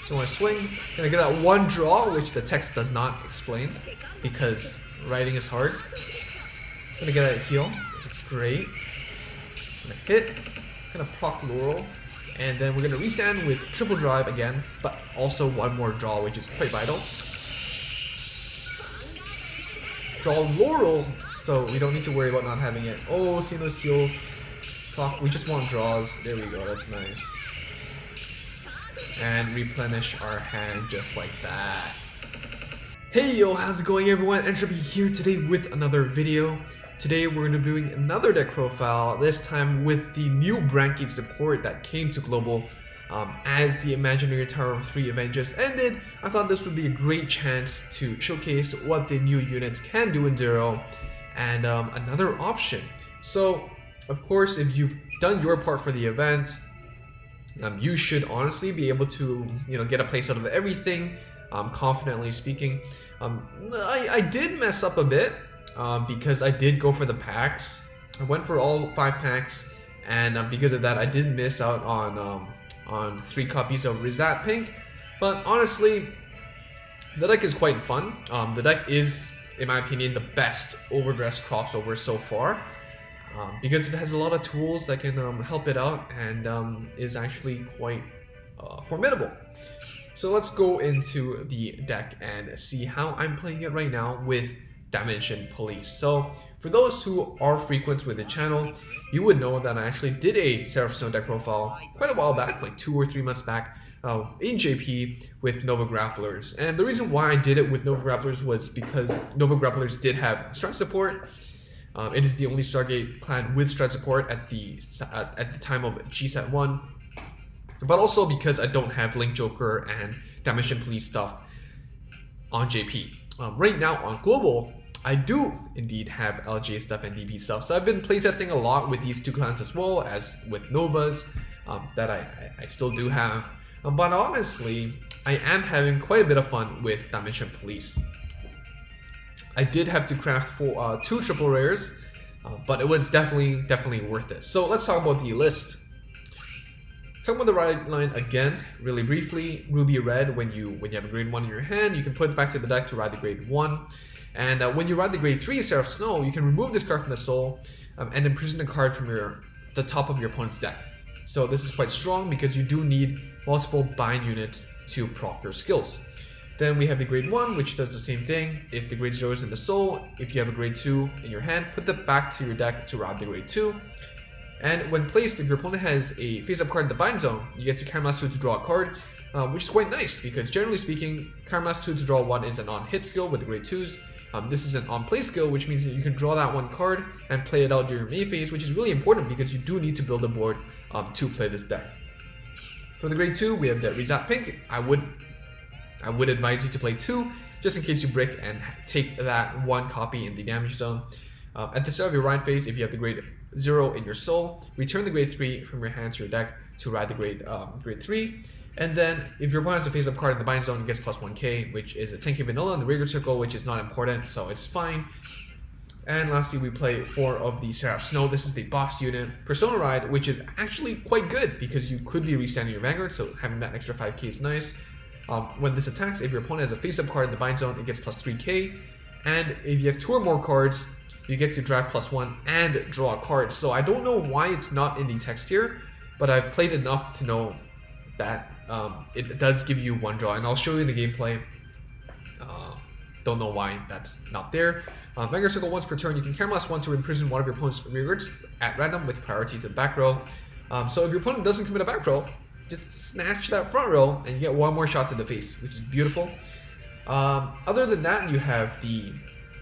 So when I swing, gonna get that one draw, which the text does not explain because writing is hard. Gonna get a heal, which is great. Gonna hit, gonna proc Laurel, and then we're gonna restand with triple drive again, but also one more draw, which is quite vital. Draw Laurel, so we don't need to worry about not having it. Oh, seamless heal. Proc, we just want draws. There we go, that's nice. And replenish our hand just like that. Hey yo, how's it going everyone? Entropy here today with another video. Today we're going to be doing another deck profile, this time with the new Brand Gate support that came to Global as the Imaginary Tower of 3 event just ended. I thought this would be a great chance to showcase what the new units can do in Zero and another option. So, of course, if you've done your part for the event, you should honestly be able to, get a place out of everything, confidently speaking. I did mess up a bit because I did go for the packs. I went for all 5 packs, and because of that, I did miss out on 3 copies of Rizat Pink. But honestly, the deck is quite fun. The deck is, in my opinion, the best overdressed crossover so far. Because it has a lot of tools that can help it out and is actually quite formidable. So let's go into the deck and see how I'm playing it right now with Dimension Police. So for those who are frequent with the channel, you would know that I actually did a Seraph Snow deck profile quite a while back, like 2 or 3 months back, in JP with Nova Grapplers. And the reason why I did it with Nova Grapplers was because Nova Grapplers did have strat support. It is the only Stargate clan with strat support at the time of GSET 1, but also because I don't have Link Joker and Dimension Police stuff on JP. Right now on Global, I do indeed have LJ stuff and DP stuff, so I've been playtesting a lot with these 2 clans as well as with Novas that I still do have. But honestly, I am having quite a bit of fun with Dimension Police. I did have to craft 2 triple rares, but it was definitely worth it. So let's talk about the list. Talk about the ride line again, really briefly. Ruby Red, when you have a grade 1 in your hand, you can put it back to the deck to ride the grade 1. And when you ride the grade 3 Seraph Snow, you can remove this card from the soul and imprison a card from the top of your opponent's deck. So this is quite strong because you do need multiple bind units to proc your skills. Then we have the grade 1, which does the same thing. If the grade 0 is in the soul, if you have a grade 2 in your hand, put that back to your deck to ride the grade 2. And when placed, if your opponent has a face-up card in the bind zone, you get to Caramblast 2 to draw a card, which is quite nice because generally speaking, Caramblast 2 to draw 1 is an on-hit skill with the grade 2s. This is an on-play skill, which means that you can draw that 1 card and play it out during your main phase, which is really important because you do need to build a board to play this deck. For the grade 2, we have the Rizat Pink. I would advise you to play 2, just in case you brick and take that 1 copy in the damage zone. At the start of your ride phase, if you have the grade 0 in your soul, return the grade 3 from your hand to your deck to ride the grade 3. And then if your opponent has a face-up card in the bind zone, it gets plus 1k, which is a 10k vanilla in the Rigor Circle, which is not important, so it's fine. And lastly, we play 4 of the Seraph Snow. This is the boss unit. Persona Ride, which is actually quite good because you could be restanding your Vanguard, so having that extra 5k is nice. When this attacks, if your opponent has a face-up card in the bind zone, it gets plus 3k. And if you have 2 or more cards, you get to drive plus 1 and draw a card. So I don't know why it's not in the text here, but I've played enough to know that it does give you 1 draw, and I'll show you the gameplay. Don't know why that's not there. Vanguard Circle once per turn, you can Caramblast 1 to imprison one of your opponent's rearguards at random with priority to the back row. So if your opponent doesn't commit a back row, just snatch that front row and you get 1 more shot to the face, which is beautiful. Other than that, you have the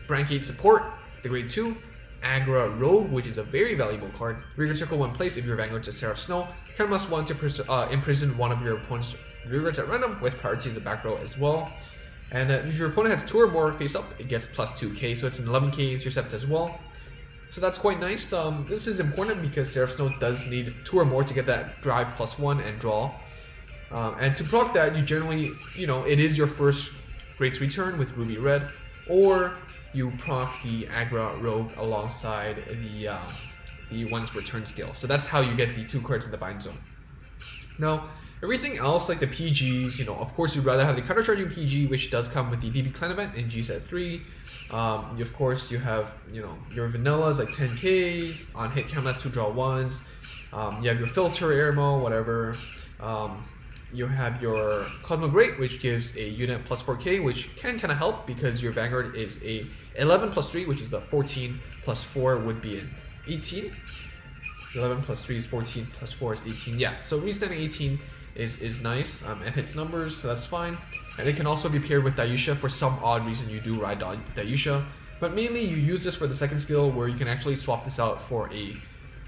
Brand Gate support, the grade 2, Agra Rogue, which is a very valuable card. Rigor Circle 1 place if your Vanguard's a Seraph Snow. Caramblast 1 to imprison one of your opponent's rearguards at random with priority to the back row as well. And if your opponent has 2 or more face up, it gets plus 2k, so it's an 11k intercept as well. So that's quite nice. This is important because Seraph Snow does need 2 or more to get that drive plus 1 and draw. And to proc that, you generally, it is your first grade 3 turn with Ruby Red, or you proc the Agra Rogue alongside the once per turn skill. So that's how you get the 2 cards in the bind zone. Now, Everything else, like the PGs, you know, of course you'd rather have the counter-charging PG, which does come with the DB clan event in G set 3. Of course, you have, you know, your vanillas like 10Ks, on hit count that's 2 draw 1s. You have your filter, airmo, whatever. You have your Cosmo Great, which gives a unit plus 4K, which can kind of help because your Vanguard is a 11 plus 3, which is the 14 plus 4 would be an 18. 11 plus 3 is 14 plus 4 is 18. Yeah, so restanding 18 is nice and hits numbers, so that's fine. And it can also be paired with Dayusha. For some odd reason you do ride Dayusha, but mainly you use this for the second skill where you can actually swap this out for a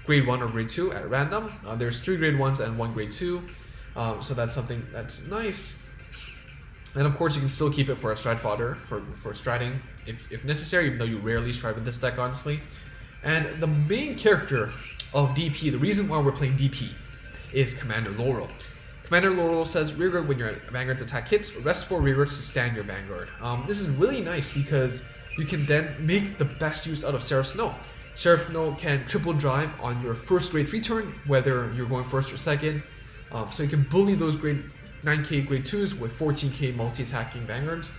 grade 1 or grade 2 at random. There's 3 grade 1s and 1 grade 2, so that's something that's nice. And of course you can still keep it for a stride fodder for striding if necessary, even though you rarely stride with this deck, honestly. And the main character of DP, the reason why we're playing DP, is Commander Laurel. Commander Laurel says rearguard when your Vanguard's attack hits, rest 4 rearguards to stand your Vanguard. This is really nice because you can then make the best use out of Seraph Snow. Seraph Snow can triple drive on your first grade 3 turn, whether you're going first or second. So you can bully those grade 9K grade 2s with 14K multi-attacking Vanguards.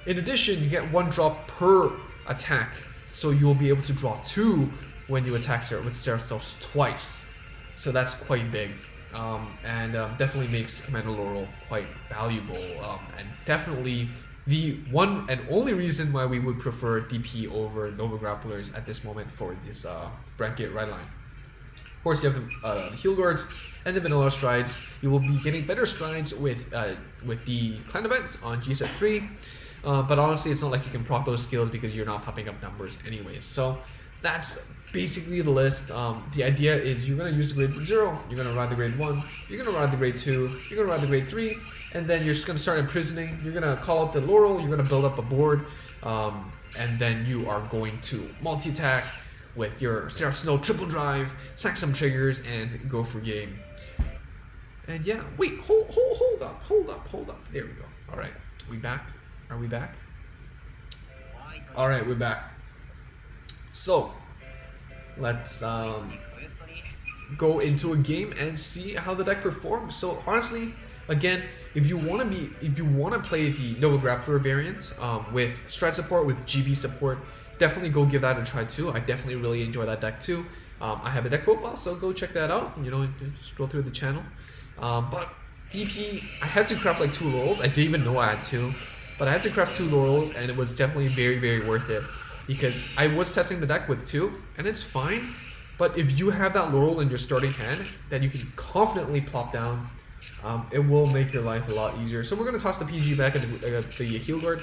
In addition, you get 1 drop per attack, so you'll be able to draw 2 when you attack with Seraph Snow twice. So that's quite big. And definitely makes Commander Laurel quite valuable, and definitely the one and only reason why we would prefer DP over Nova Grapplers at this moment for this Brand Gate ride line. Of course, you have the heal guards and the vanilla strides. You will be getting better strides with the clan event on G set 3, but honestly, it's not like you can proc those skills because you're not popping up numbers anyways. So that's basically the list. The idea is you're going to use the grade 0, you're going to ride the grade 1, you're going to ride the grade 2, you're going to ride the grade 3, and then you're just going to start imprisoning. You're going to call up the Laurel, you're going to build up a board, and then you are going to multi-attack with your Seraph Snow triple drive, sack some triggers, and go for game. And yeah, wait, hold up. There we go. All right, we back? Are we back? All right, we're back. So let's go into a game and see how the deck performs. So honestly, again, if you want to play the Nova Grappler variant with stride support, with GB support, definitely go give that a try too. I definitely really enjoy that deck too. I have a deck profile, so go check that out. You know, scroll through the channel. But DP, I had to craft like 2 Laurels. I didn't even know I had to, but I had to craft 2 Laurels, and it was definitely very, very worth it. Because I was testing the deck with 2, and it's fine, but if you have that Laurel in your starting hand that you can confidently plop down, it will make your life a lot easier. So we're going to toss the PG back at the heal guard,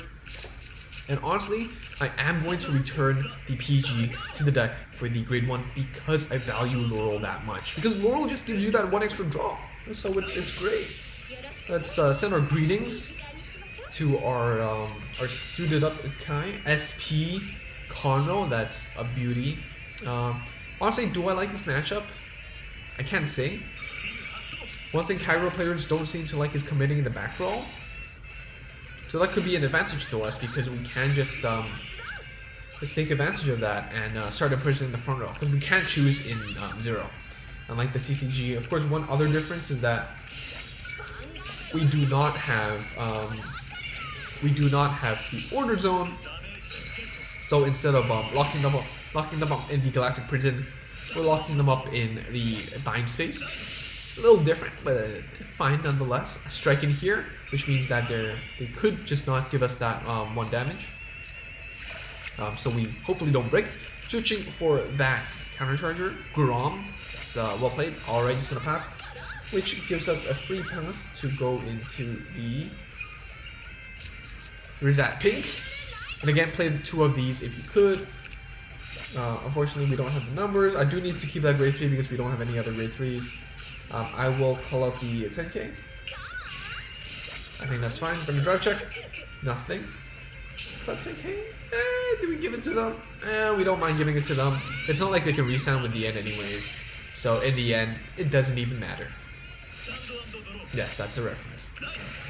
and honestly, I am going to return the PG to the deck for the grade 1 because I value Laurel that much. Because Laurel just gives you that 1 extra draw, so it's great. Let's send our greetings to our suited up Kai SP Conro. That's a beauty. Honestly, do I like this matchup? I can't say. One thing Cairo players don't seem to like is committing in the back row. So that could be an advantage to us because we can just take advantage of that and start imprisoning the front row. Because we can't choose in 0. Unlike the TCG. Of course, one other difference is that we do not have the order zone. So instead of locking them up in the Galactic Prison, we're locking them up in the bind space. A little different, but fine nonetheless. A strike in here, which means that they could just not give us that 1 damage. So we hopefully don't break. Switching for that countercharger, Grom. It's well played. Alright, just gonna pass, which gives us a free pass to go into the Rizat Pink. And again, play 2 of these if you could. Unfortunately, we don't have the numbers. I do need to keep that grade 3 because we don't have any other grade 3s. I will call out the 10K. I think that's fine. Bring a drive check. Nothing. But 10K? Do we give it to them? We don't mind giving it to them. It's not like they can resound with the end anyways. So in the end, it doesn't even matter. Yes, that's a reference.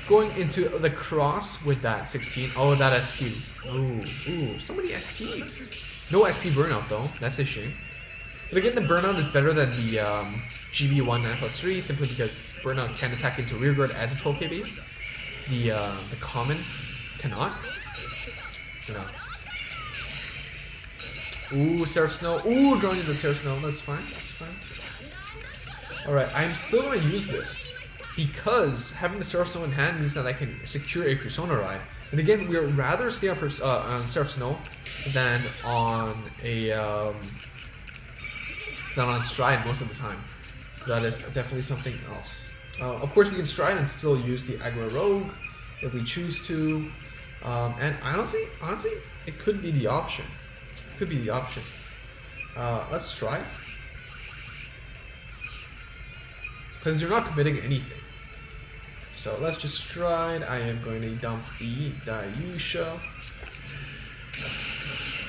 Going into the cross with that 16. Oh, that SP. Ooh, so many SPs. No SP burnout though. That's a shame. But again, the Burnout is better than the GB1 9+3 simply because Burnout can attack into rearguard as a 12k base. The common cannot. You know. Ooh, Seraph Snow. Ooh, drawing into Seraph Snow. That's fine. That's fine. Alright, I'm still going to use this because having the Seraph Snow in hand means that I can secure a Persona ride. And again, we would rather stay on Seraph Snow than on a Stride most of the time. So that is definitely something else. Of course, we can Stride and still use the Aggro Rogue if we choose to. And honestly, it could be the option. Could be the option. Let's try. Because you're not committing anything. So let's just Stride. I am going to dump the Dayusha.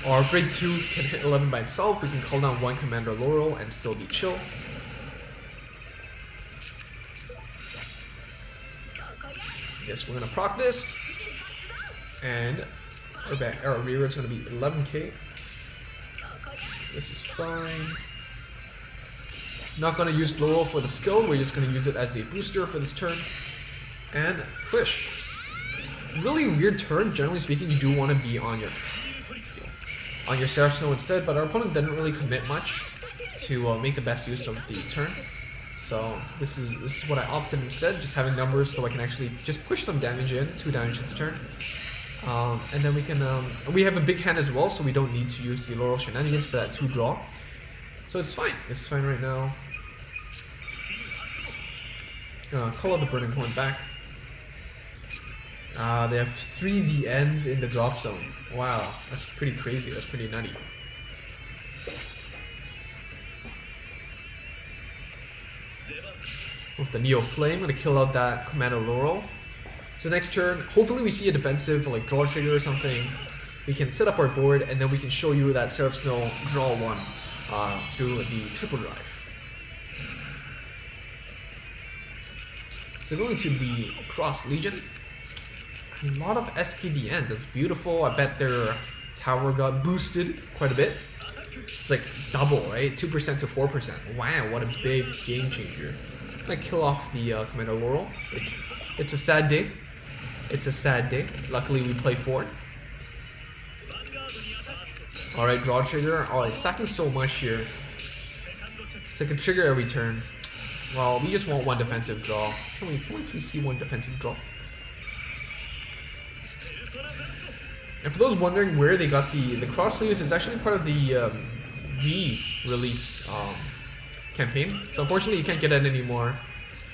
Our break 2 can hit 11 by itself. We can call down 1 Commander Laurel and still be chill. Yes, we're gonna proc this. And our rear is gonna be 11k. This is fine. Not gonna use Laurel for the skill, we're just gonna use it as a booster for this turn. And push. Really weird turn, generally speaking, you do want to be on your Seraph Snow instead, but our opponent didn't really commit much to make the best use of the turn. So this is what I opted instead, just having numbers so I can actually just push some damage in, 2 damage this turn. And then we can, we have a big hand as well, so we don't need to use the Laurel shenanigans for that 2 draw. So it's fine right now. Call out the Burning Horn back. They have 3 DNs in the drop zone. Wow, that's pretty crazy, that's pretty nutty. With the Neo Flame, I'm going to kill out that Commander Laurel. So next turn, hopefully we see a defensive like draw trigger or something. We can set up our board and then we can show you that SeraphSnow draw 1 through the triple drive. So going to the Cross Legion. A lot of SPDN, that's beautiful. I bet their tower got boosted quite a bit. It's like double, right? 2% to 4%. Wow, what a big game changer. I'm gonna kill off the Commander Laurel. It's a sad day. It's a sad day. Luckily we play forward. Alright, draw trigger. Oh, he's sacking so much here. So I can trigger every turn. Well, we just want 1 defensive draw. Can we please see 1 defensive draw? And for those wondering where they got the cross sleeves, it's actually part of the V release campaign. So unfortunately you can't get it anymore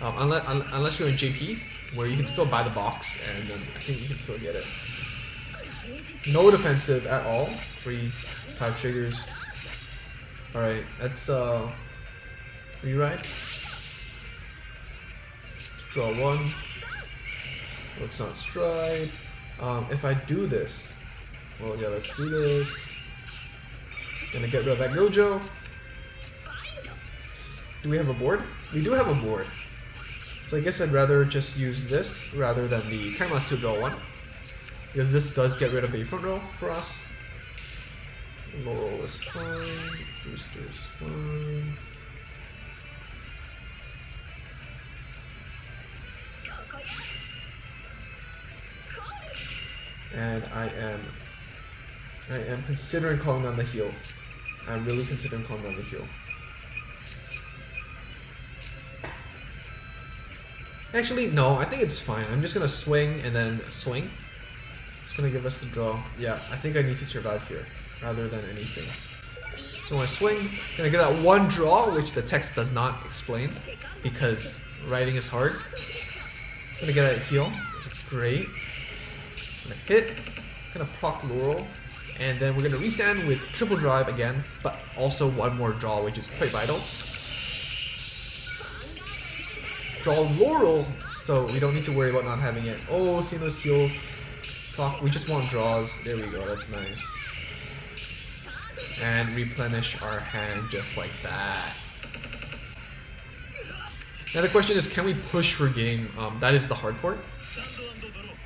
unless you're in JP, where you can still buy the box, and I think you can still get it. No defensive at all. 5 triggers. Alright, let's rewrite. Draw 1. Let's not Stride. If I do this, well, yeah, let's do this. Gonna get rid of that Gojo. Do we have a board? We do have a board. So I guess I'd rather just use this rather than the Kaimas to draw 1. Because this does get rid of a front row for us. Laurel is fine. Booster is fine. And I am considering calling down the heal. I'm really considering calling down the heal. Actually, no, I think it's fine. I'm just gonna swing and then swing. It's gonna give us the draw. Yeah, I think I need to survive here rather than anything. So when I swing, gonna get that 1 draw, which the text does not explain because writing is hard. Gonna get a heal, which is great. Gonna hit, gonna proc Laurel, and then we're gonna restand with triple drive again, but also 1 more draw, which is quite vital. Draw Laurel, so we don't need to worry about not having it. Oh, seeing those heals. Proc, we just want draws. There we go, that's nice. And replenish our hand just like that. Now the question is, can we push for game? That is the hard part.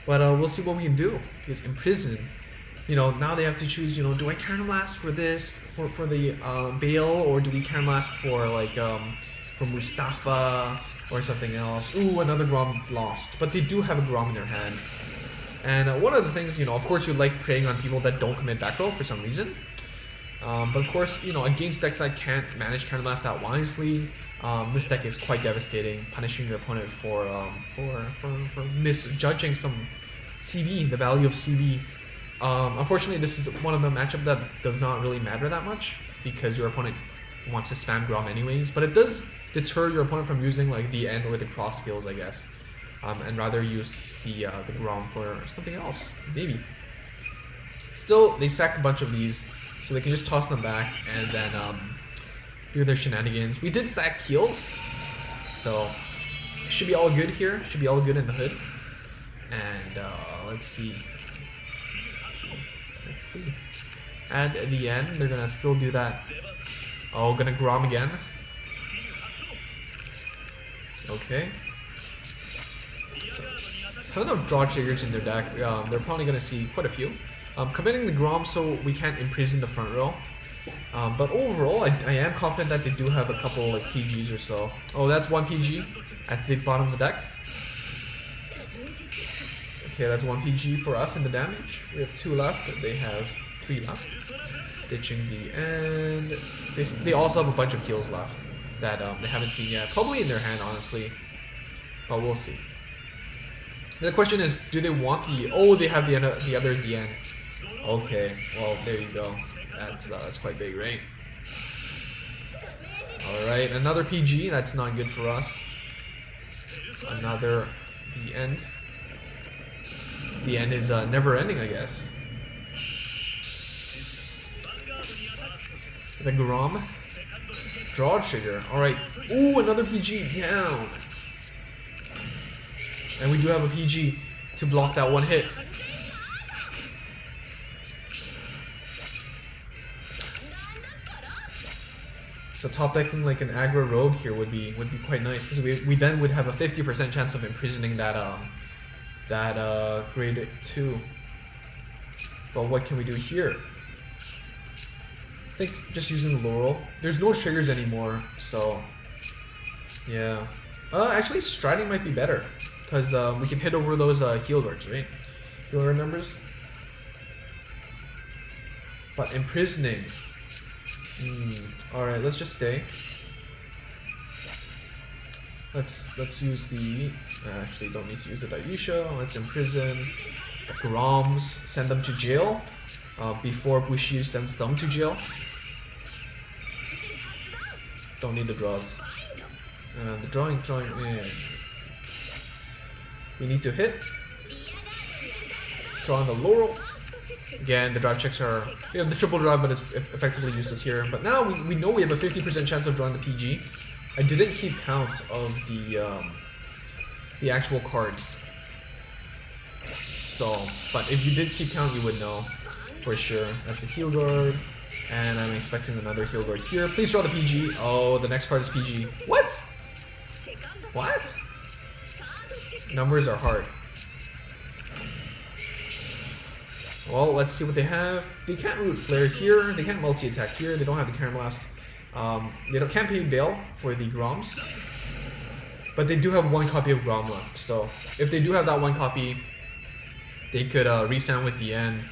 But we'll see what we can do. Because Imprison you know, now they have to choose, you know, do I Counter Blast for this, for the Bale, or do we Counter Blast for like for Mustafa or something else? Ooh, another Grom lost, but they do have a Grom in their hand. And one of the things, you know, of course you like preying on people that don't commit back row for some reason. But of course, you know, against decks that can't manage Counter Blast that wisely, this deck is quite devastating, punishing your opponent for misjudging some CB, the value of CB. Unfortunately, this is one of the matchup that does not really matter that much because your opponent wants to spam Grom anyways, but it does deter your opponent from using like the end or the cross skills, I guess, and rather use the Grom for something else, maybe. Still, they sack a bunch of these, so they can just toss them back and then do their shenanigans. We did sack heals, so should be all good here. Should be all good in the hood. And let's see. Let's see. At the end, they're gonna still do that. Oh, gonna Grom again. Okay. Ton of draw triggers in their deck. They're probably gonna see quite a few. Committing the Grom so we can't imprison the front row. But overall, I am confident that they do have a couple like PGs or so. Oh, that's one PG at the bottom of the deck. Okay, that's one PG for us in the damage. We have 2 left. They have 3 left. Ditching the end. They also have a bunch of heals left that they haven't seen yet. Probably in their hand, honestly. But we'll see. The question is, do they want the... Oh, they have the other at the end. Okay, well, there you go. That's quite big, right? Alright, another PG. That's not good for us. Another... The end. The end is never ending, I guess. The Grom. Draw trigger. Alright. Ooh, another PG down. And we do have a PG to block that one hit. So top decking like an aggro rogue here would be quite nice because we then would have a 50% chance of imprisoning that grade 2. But what can we do here? I think just using Laurel. There's no triggers anymore, so yeah. Actually, striding might be better because we can hit over those heal guards, right? Heal guard numbers. But imprisoning. All right, let's just stay. Let's use the. Actually, don't need to use the Dayusha. Let's imprison Groms. Send them to jail before Bushi sends them to jail. Don't need the draws. The drawing. We need to hit. Draw on the Laurel. Again, the drive checks are... We have the triple drive, but it's effectively useless here. But now we know we have a 50% chance of drawing the PG. I didn't keep count of the actual cards. So, but if you did keep count, you would know for sure. That's a heal guard. And I'm expecting another heal guard here. Please draw the PG. Oh, the next card is PG. What? What? Numbers are hard. Well, let's see what they have. They can't root flare here. They can't multi-attack here. They don't have the Counter Blast. They can't pay bail for the Groms. But they do have 1 copy of Grom left. So if they do have that 1 copy, they could restand with the end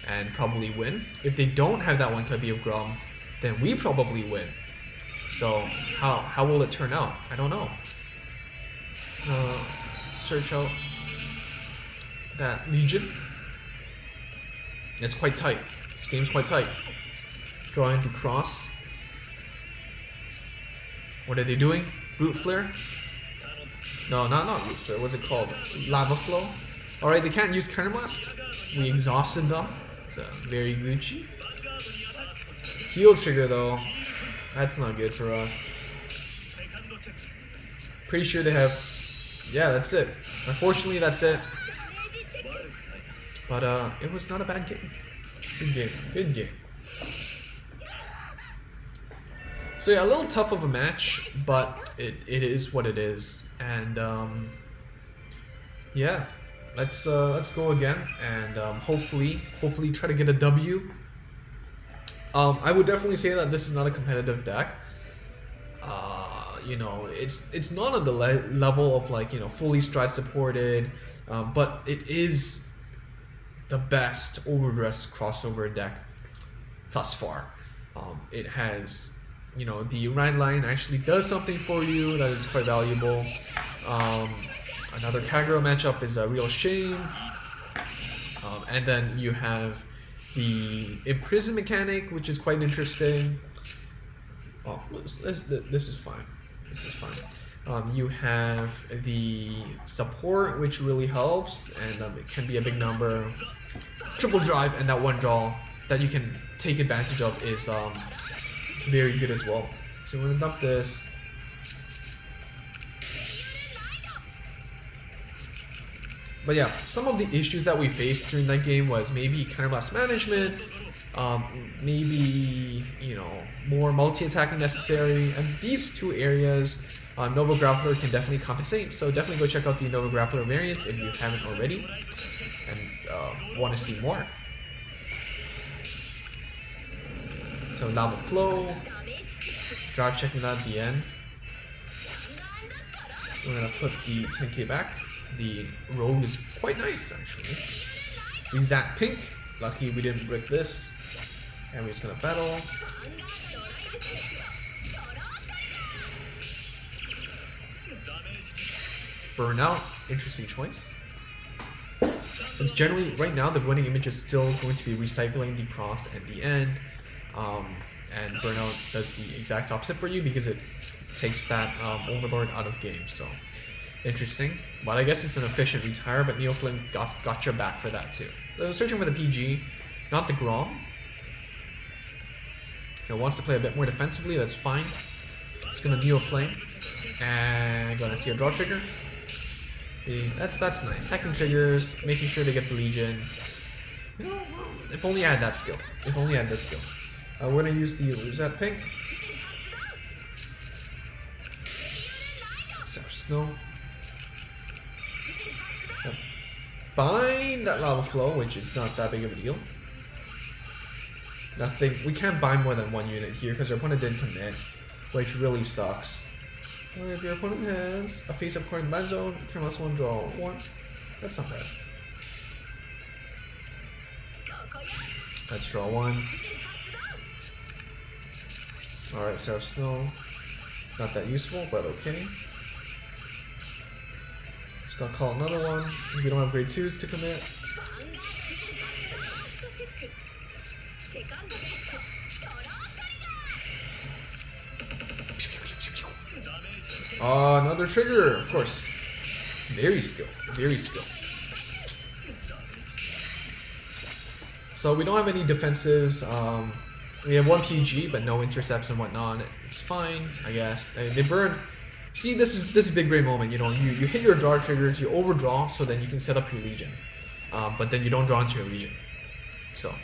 and probably win. If they don't have that 1 copy of Grom, then we probably win. So how will it turn out? I don't know. Search out that Legion. It's quite tight. This game's quite tight. Drawing the cross. What are they doing? Root flare? No, not root flare. What's it called? Lava flow? Alright, they can't use Counter Blast. We exhausted them. So, very Gucci. Heal trigger though. That's not good for us. Pretty sure they have... Yeah, that's it. Unfortunately, that's it. But it was not a bad game. Good game. Good game. So yeah, a little tough of a match, but it is what it is. And yeah, let's go again and hopefully try to get a W. I would definitely say that this is not a competitive deck. You know, it's not on the level of like, you know, fully stride supported, but it is the best overdress crossover deck thus far. It has, you know, the Rhine line actually does something for you that is quite valuable. Another Kagero matchup is a real shame. And then you have the Imprison mechanic, which is quite interesting. Oh, this is fine. This is fine. You have the support, which really helps, and it can be a big number. Triple drive and that one draw that you can take advantage of is very good as well. So we're gonna dump this. But yeah, some of the issues that we faced during that game was maybe counterblast management, maybe, you know, more multi-attacking necessary, and these two areas Nova Grappler can definitely compensate. So definitely go check out the Nova Grappler variant if you haven't already and want to see more. So Lava Flow, drive checking that at the end. We're gonna put the 10k back. The rogue is quite nice actually. Exact pink. Lucky we didn't break this. And we're just gonna battle. Burnout, interesting choice. It's generally, right now the winning image is still going to be recycling the cross at the end. And Burnout does the exact opposite for you because it takes that Overlord out of game. So interesting. But I guess it's an efficient retire, but Neoflame got your back for that too. Searching for the PG, not the Grom. It wants to play a bit more defensively, that's fine. It's gonna Neoflame. And gonna see a draw trigger. That's nice. Hacking triggers, making sure to get the Legion. You know, if only I had that skill. If only I had this skill. We're gonna use the Rosette Pink. Seraph Snow. Bind that Lava Flow, which is not that big of a deal. Nothing. We can't bind more than one unit here because our opponent didn't commit, which really sucks. Well, if your opponent has a face-up card in the bad zone, you can also draw one. That's not bad. Let's draw one. Alright, Seraph Snow. Not that useful, but okay. Just gonna call another one. We don't have grade 2s to commit. Another trigger, of course. Very skilled, very skilled. So we don't have any defensives. We have one PG, but no intercepts and whatnot. It's fine, I guess. They burn. See, this is a big great moment. You know, you hit your draw triggers, you overdraw, so then you can set up your Legion. But then you don't draw into your Legion. So,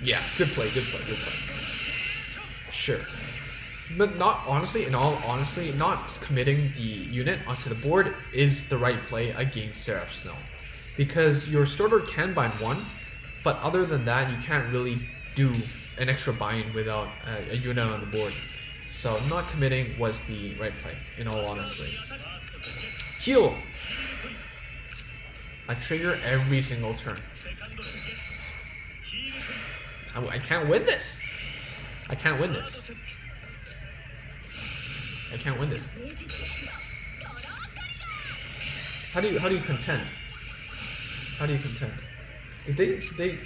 yeah, good play, good play, good play. Sure. But not, honestly, in all honesty, not committing the unit onto the board is the right play against Seraph Snow. Because your starter can bind one, but other than that, you can't really do an extra bind without a unit on the board. So not committing was the right play, in all honesty. Heal! I trigger every single turn. I can't win this! I can't win this. I can't win this. How do you contend? How do you contend? Did they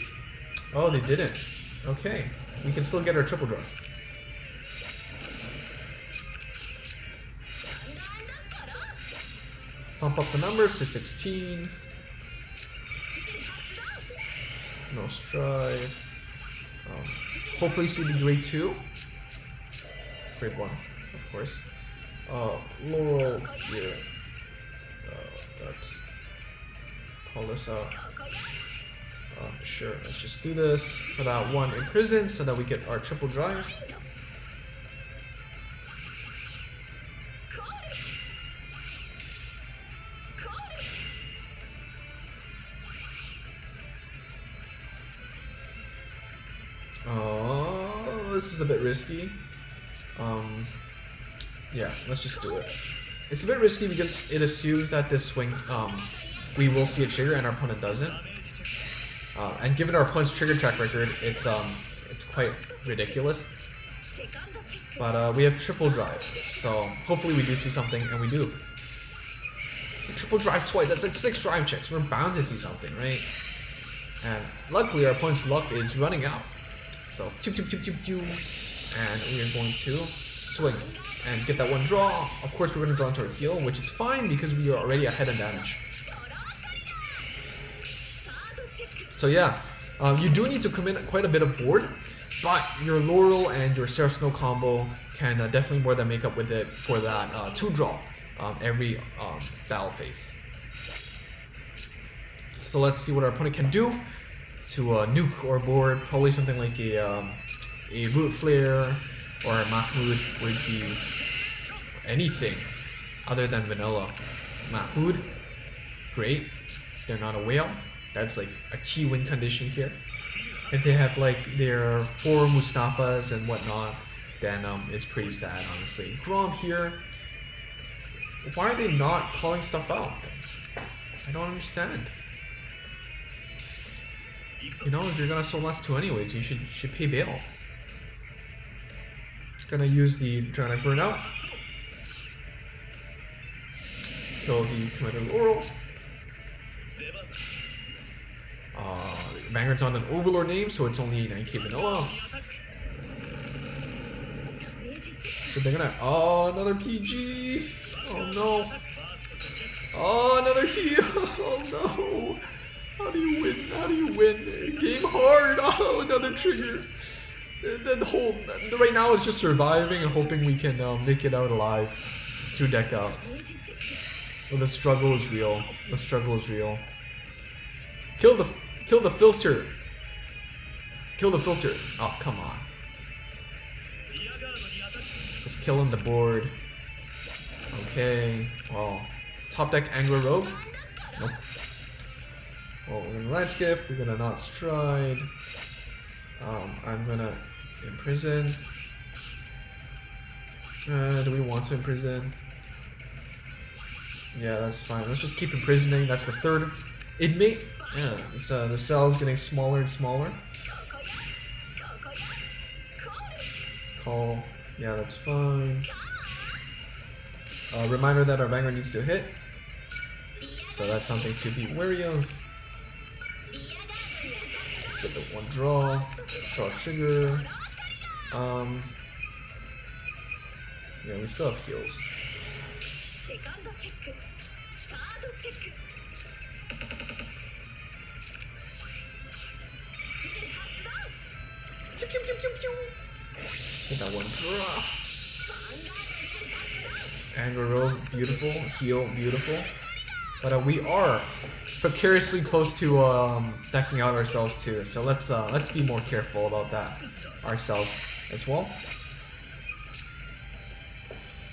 oh, they didn't. Okay. We can still get our triple draw. Pump up the numbers to 16. No stride. Hopefully see the grade 2. Grade 1, of course. Laurel here. Let's call this out. Sure, let's just do this for that one in prison so that we get our triple drive. Oh, this is a bit risky. Yeah, let's just do it. It's a bit risky because it assumes that this swing, we will see a trigger and our opponent doesn't. And given our opponent's trigger track record, it's quite ridiculous. But we have triple drive, so hopefully we do see something, and we do. Triple drive twice, that's like 6 drive checks. We're bound to see something, right? And luckily our opponent's luck is running out. So, and we are going to swing and get that one draw. Of course, we're going to draw into our heel, which is fine because we are already ahead in damage. So yeah, you do need to commit quite a bit of board, but your Laurel and your Seraph Snow combo can definitely more than make up with it for that 2-draw every battle phase. So let's see what our opponent can do to nuke our board. Probably something like a Root Flare or a Mahmoud would be anything other than vanilla. Mahmoud, great. They're not a whale. That's like a key win condition here. If they have like their 4 Mustafas and whatnot, then it's pretty sad, honestly. Grom here. Why are they not calling stuff out? I don't understand. You know, if you're gonna soul last 2 anyways, you should pay bail. Gonna use the Drowning Burnout. Kill the Commander Laurel. Vanguard's on an Overlord name, so it's only 9k vanilla. So they're gonna. Oh, another PG! Oh no! Oh, another heal! Oh no! How do you win? How do you win? Game hard! Oh, another trigger! The whole. Right now it's just surviving and hoping we can make it out alive through deck out. Well, the struggle is real. The struggle is real. Kill the filter. Kill the filter. Oh, come on. Just killing the board. Okay. Well, top deck Angler Rogue. Nope. Well, we're gonna right skip. We're gonna not stride. I'm gonna imprison. Do we want to imprison? Yeah, that's fine. Let's just keep imprisoning. That's the 3rd. It may. Yeah, the cell is getting smaller and smaller. Call. Yeah, that's fine. Reminder that our Vanguard needs to hit. So that's something to be wary of. Get the 1 draw. Draw trigger. Yeah, we still have heals. Get that 1 draw. Anger Rogue, beautiful. Heal, beautiful. But we are precariously close to decking out ourselves too. So let's be more careful about that ourselves as well.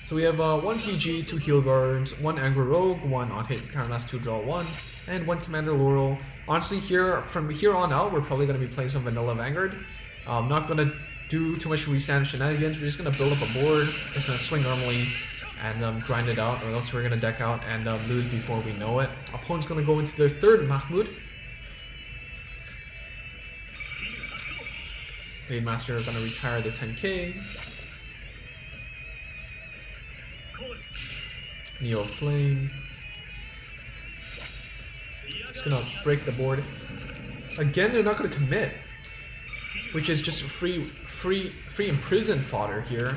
So we have 1 PG, 2 Heal Guards, 1 Anger Rogue, 1 on hit counter last 2 draw 1, and 1 Commander Laurel. Honestly, from here on out, we're probably going to be playing some vanilla Vanguard. I'm not going to do too much restand shenanigans. We're just going to build up a board, just going to swing normally, and grind it out, or else we're going to deck out and lose before we know it. Opponent's going to go into their 3rd Mahmoud. Blade Master is going to retire the 10k. Neo Flame. Just gonna break the board. Again, they're not gonna commit, which is just free imprison fodder here.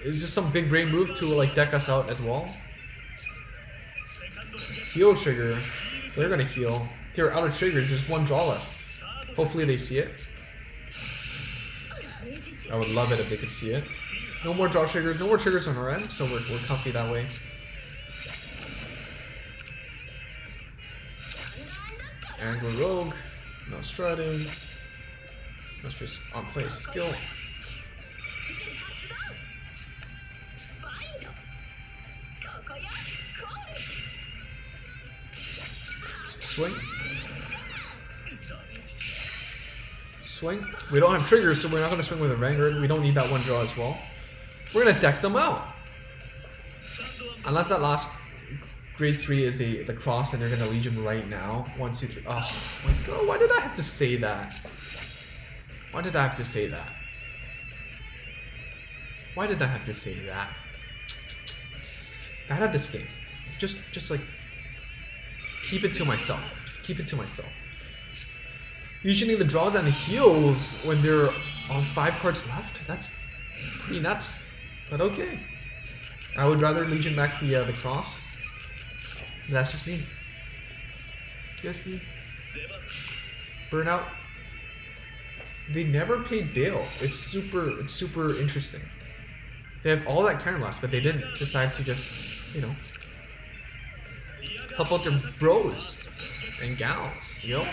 Is this some big brain move to like deck us out as well? Heal trigger. They're gonna heal. They're out of triggers. There's 1 draw left. Hopefully they see it. I would love it if they could see it. No more draw triggers. No more triggers on our end, so we're comfy that way. Anger Rogue. No striding. Let's just on play skill. Swing. swing. We don't have triggers, so we're not gonna swing with a Vanguard. We don't need that one draw as well. We're gonna deck them out. Unless that last grade 3 is the cross and they're gonna Legion right now. 1, 2, 3. Oh my god, why did I have to say that? Why did I have to say that? Why did I have to say that? Bad at this game. Just like keep it to myself. Just keep it to myself. Usually the draws and the heals when they're on 5 cards left, that's pretty nuts. But okay. I would rather Legion back the cross. That's just me. Just me. Burnout. They never paid Dale. It's super interesting. They have all that counterblast, but they didn't decide to just, you know, help out their bros and gals, you know?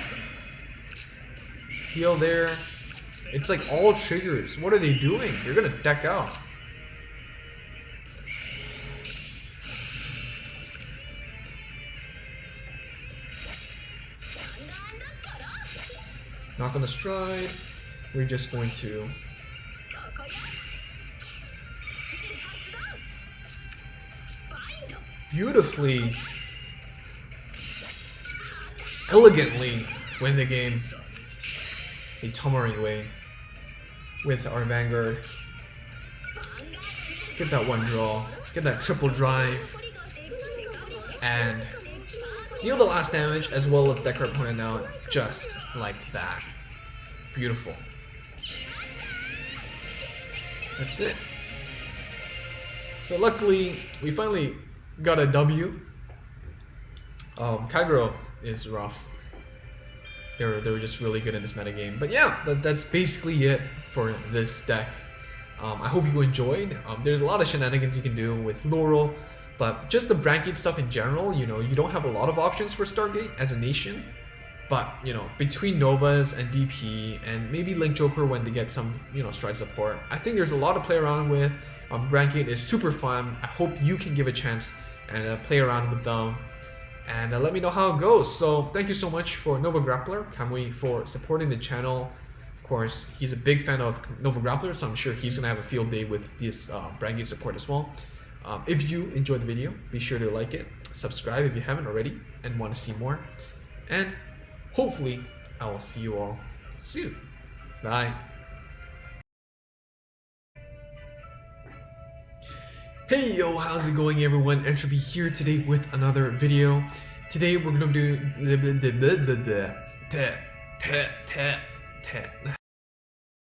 Heal there. It's like all triggers. What are they doing? They're gonna deck out. Not gonna stride. We're just going to beautifully, elegantly win the game a Tomari way with our Vanguard. Get that one draw, get that triple drive, and deal the last damage as well as deck our opponent out just like that. Beautiful. That's it. So luckily, we finally got a W. Kagero is rough. They were just really good in this metagame. But yeah, that's basically it for this deck. I hope you enjoyed. There's a lot of shenanigans you can do with Laurel, but just the Brand Gate stuff in general, you know, you don't have a lot of options for Stargate as a nation. But, you know, between Novas and DP and maybe Link Joker when they get some, you know, stride support, I think there's a lot to play around with. Brand Gate is super fun. I hope you can give a chance and play around with them. And let me know how it goes. So thank you so much for Nova Grappler, Kamui, for supporting the channel. Of course, he's a big fan of Nova Grappler, so I'm sure he's going to have a field day with this Brand Gate support as well. If you enjoyed the video, be sure to like it, subscribe if you haven't already and want to see more. And hopefully, I will see you all soon. Bye. Hey yo, how's it going everyone? Entropy here today with another video. Today we're gonna do